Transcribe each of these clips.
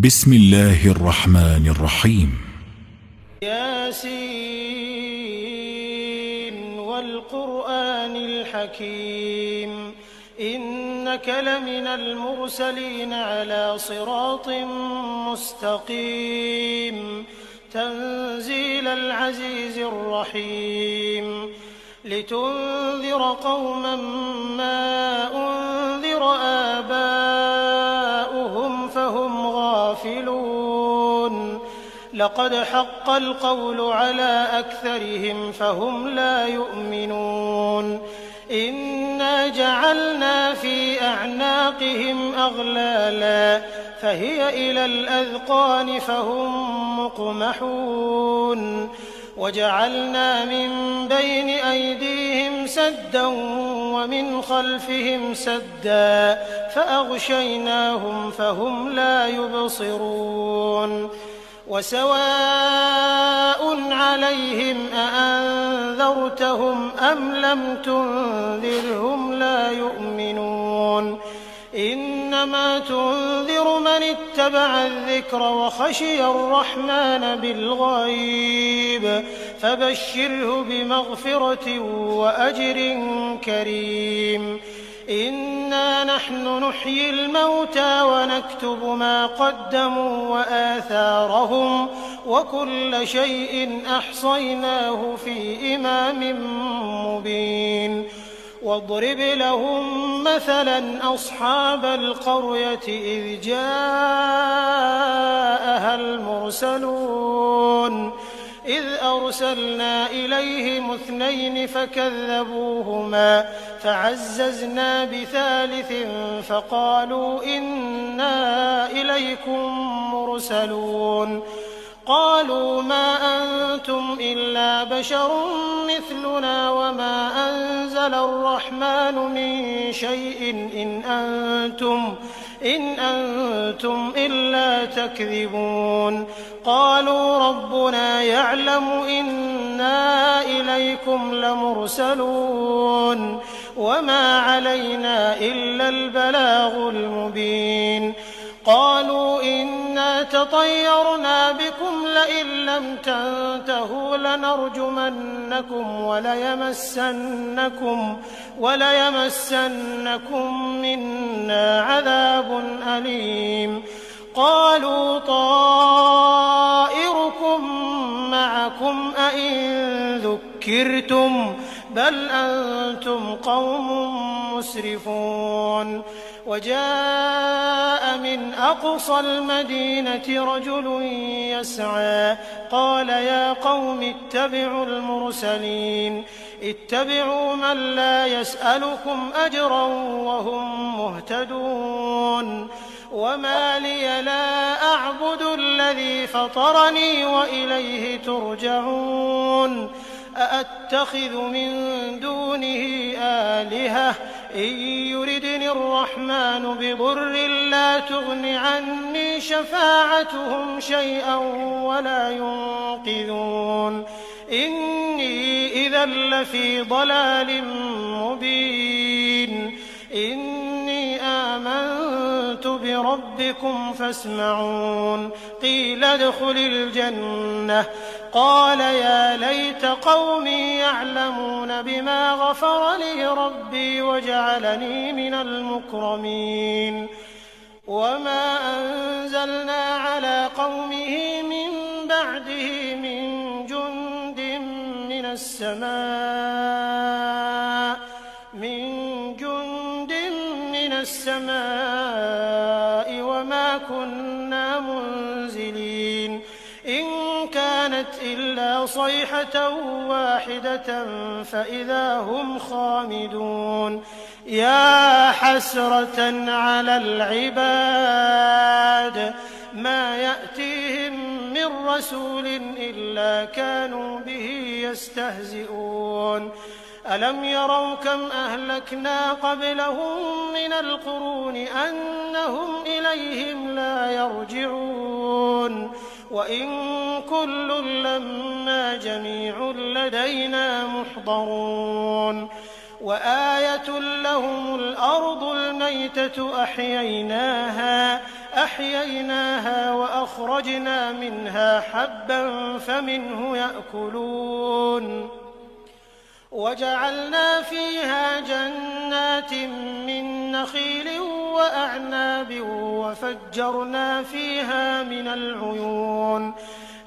بسم الله الرحمن الرحيم. ياسين والقرآن الحكيم إنك لمن المرسلين على صراط مستقيم تنزيل العزيز الرحيم لتنذر قوما ما أنذر آباؤهم فهم غافلون لقد حق القول على أكثرهم فهم لا يؤمنون إنا جعلنا في أعناقهم أغلالا فهي إلى الأذقان فهم مقمحون وجعلنا من بين أيديهم سدا ومن خلفهم سدا فأغشيناهم فهم لا يبصرون وسواء عليهم أأنذرتهم أم لم تنذرهم لا يؤمنون إنما تنذر من اتبع الذكر وخشي الرحمن بالغيب فبشره بمغفرة وأجر كريم إنا نحن نحيي الموتى ونكتب ما قدموا وآثارهم وكل شيء أحصيناه في إمام مبين واضرب لهم مثلا أصحاب القرية إذ جاءها المرسلون إذ أرسلنا إليهم 2 فكذبوهما فعززنا بثالث فقالوا إنا إليكم مرسلون قالوا ما أنتم إلا بشر مثلنا وما أنزل الرحمن من شيء إن أنتم إلا تكذبون قالوا ربنا يعلم إنا إليكم لمرسلون وما علينا إلا البلاغ المبين قالوا إنا تطيرنا بكم لئن لم تنتهوا لنرجمنكم وليمسنكم منا عذاب أليم قالوا طائركم معكم أئن ذكرتم بل أنتم قوم مسرفون وجاء من أقصى المدينة رجل يسعى قال يا قوم اتبعوا المرسلين اتبعوا من لا يسألكم أجرا وهم مهتدون وما لي لا أعبد الذي فطرني وإليه ترجعون أأتخذ من دونه آلهة إن يردني الرحمن بضر لا تغن عني شفاعتهم شيئا ولا ينقذون إني إذا لفي ضلال مبين إني آمنت بربكم فاسمعون قيل ادخل الجنة قال يا ليت قومي يعلمون بما غفر لي ربي وجعلني من المكرمين وما أنزلنا على قومه من بعده من جند من السماء وما كنا منزلين إن كانت إلا صيحة واحدة فإذا هم خامدون يا حسرة على العباد ما يأتيهم من رسول إلا كانوا به يستهزئون ألم يروا كم أهلكنا قبلهم من القرون أنهم إليهم لا يرجعون وإن كل لما جميع لدينا محضرون وآية لهم الأرض الميتة أحييناها أحييناها وأخرجنا منها حبا فمنه يأكلون وجعلنا فيها جنات من نخيل وأعناب وفجرنا فيها من العيون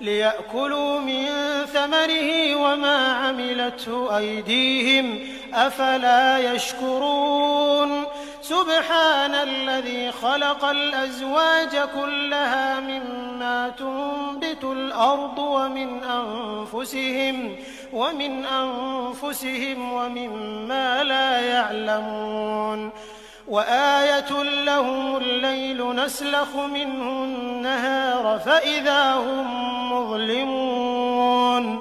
ليأكلوا من ثمره وما عملته أيديهم أفلا يشكرون سبحان الذي خلق الأزواج كلها مما تنبت الأرض ومن أنفسهم ومما لا يعلمون وآية لهم الليل نسلخ منه النهار فإذا هم مظلمون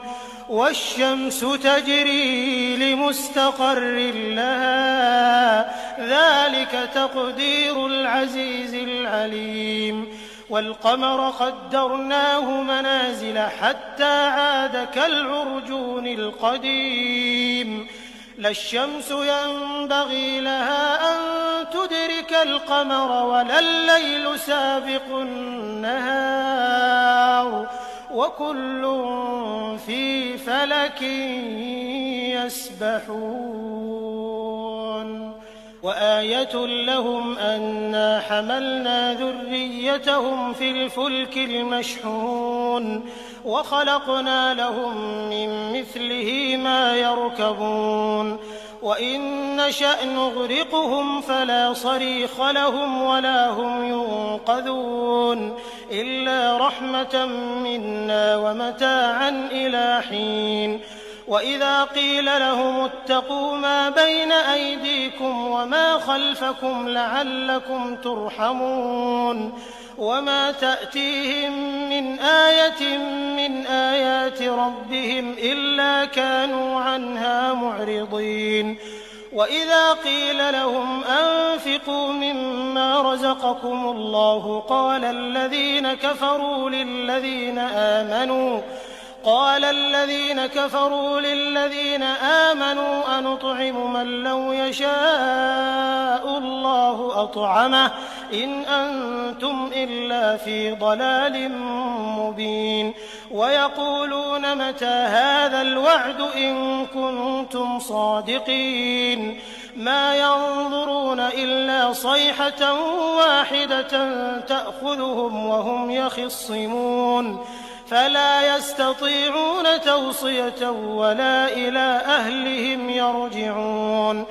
والشمس تجري لمستقر لها ذلك تقدير العزيز العليم والقمر قدرناه منازل حتى عاد كالعرجون القديم لا الشمس ينبغي لها أن تدرك القمر ولا الليل سابق النهار وكل في فلك يسبحون وآية لهم أنا حملنا ذريتهم في الفلك المشحون وخلقنا لهم من مثله ما يركبون وإن نشأ نغرقهم فلا صريخ لهم ولا هم ينقذون إلا رحمة منا ومتاعا إلى حين وإذا قيل لهم اتقوا ما بين أيديكم وما خلفكم لعلكم ترحمون وما تأتيهم من آية من آيات ربهم إلا كانوا عنها معرضين وإذا قيل لهم أنفقوا مما رزقكم الله قال الذين كفروا للذين آمنوا أنطعم من لو يشاء الله أطعمه إن أنتم إلا في ضلال مبين ويقولون متى هذا الوعد إن كنتم صادقين ما ينظرون إلا صيحة واحدة تأخذهم وهم يخصمون فلا يستطيعون توصية ولا إلى أهلهم يرجعون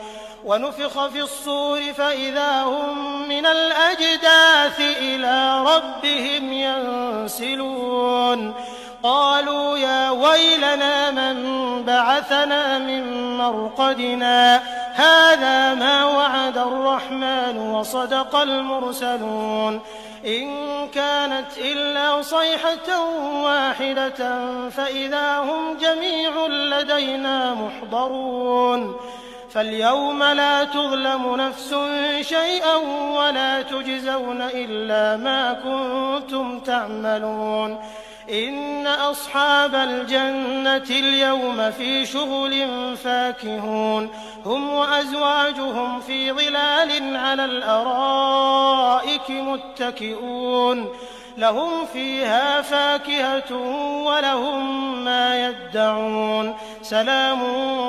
ونفخ في الصور فإذا هم من الأجداث إلى ربهم ينسلون قالوا يا ويلنا من بعثنا من مرقدنا هذا ما وعد الرحمن وصدق المرسلون إن كانت إلا صيحة واحدة فإذا هم جميع لدينا محضرون فاليوم لا تظلم نفس شيئا ولا تجزون إلا ما كنتم تعملون إن أصحاب الجنة اليوم في شغل فاكهون هم وأزواجهم في ظلال على الأرائك متكئون لهم فيها فاكهة ولهم ما يدعون سلام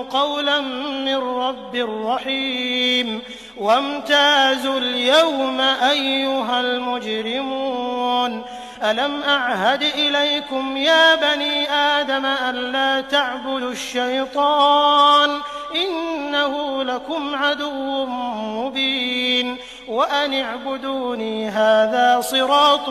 قولا من رب رحيم وامتازوا اليوم أيها المجرمون ألم أعهد إليكم يا بني آدم ألا تعبدوا الشيطان إنه لكم عدو مبين وأن اعبدوني هذا صراط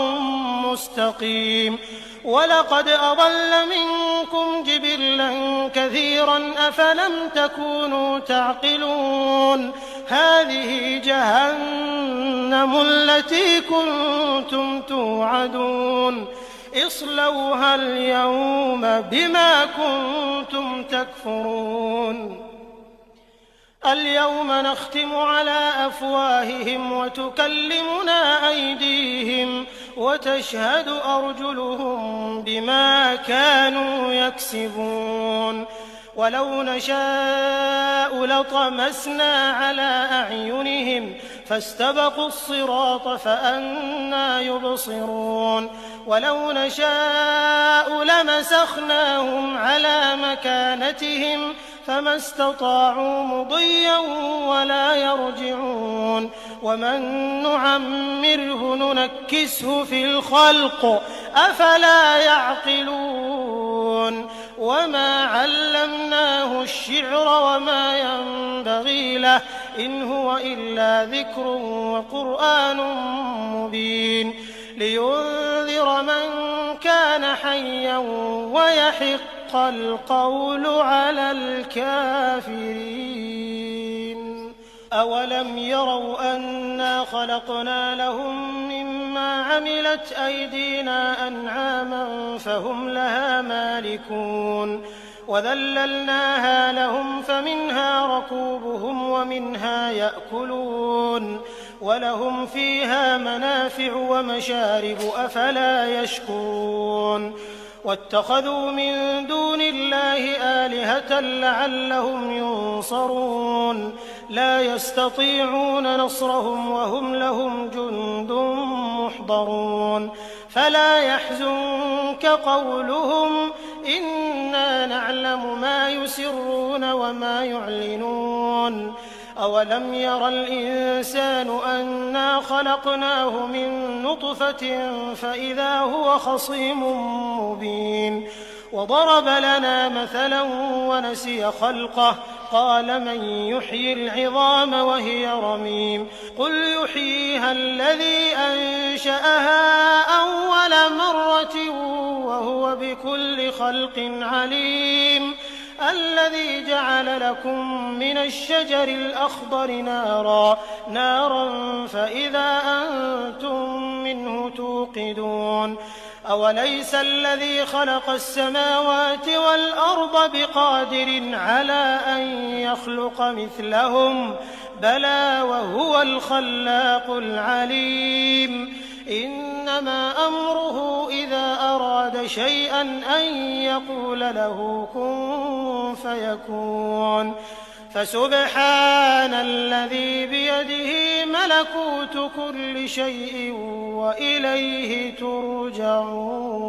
مستقيم ولقد أضل منكم جبلا كثيرا أفلم تكونوا تعقلون هذه جهنم التي كنتم توعدون اصلوها اليوم بما كنتم تكفرون اليوم نختم على أفواههم وتكلمنا أيديهم وتشهد أرجلهم بما كانوا يكسبون ولو نشاء لطمسنا على أعينهم فاستبقوا الصراط فأنى يبصرون ولو نشاء لمسخناهم على مكانتهم فما استطاعوا مضيا ولا يرجعون ومن نعمره ننكسه في الخلق أفلا يعقلون وما علمناه الشعر وما ينبغي له إن هو إلا ذكر وقرآن مبين لينذر من كان حيا ويحق القول على الكافرين أولم يروا أنا خلقنا لهم مما عملت أيدينا أنعاما فهم لها مالكون وذللناها لهم فمنها ركوبهم ومنها يأكلون ولهم فيها منافع ومشارب أفلا يشكرون واتخذوا من دون الله آلهة لعلهم ينصرون لا يستطيعون نصرهم وهم لهم جند محضرون فلا يحزنك قولهم إنا نعلم ما يسرون وما يعلنون أولم ير الإنسان أنا خلقناه من نطفة فإذا هو خصيم مبين وضرب لنا مثلا ونسي خلقه قال من يحيي العظام وهي رميم قل يحييها الذي أنشأها أول مرة وهو بكل خلق عليم الذي جعل لكم من الشجر الأخضر نارا فإذا أنتم منه توقدون أوليس الذي خلق السماوات والأرض بقادر على أن يخلق مثلهم بلى وهو الخلاق العليم إنما أمره إذا أراد شيئا أن يقول له كن فيكون فسبحان الذي بيده ملكوت كل شيء وإليه ترجعون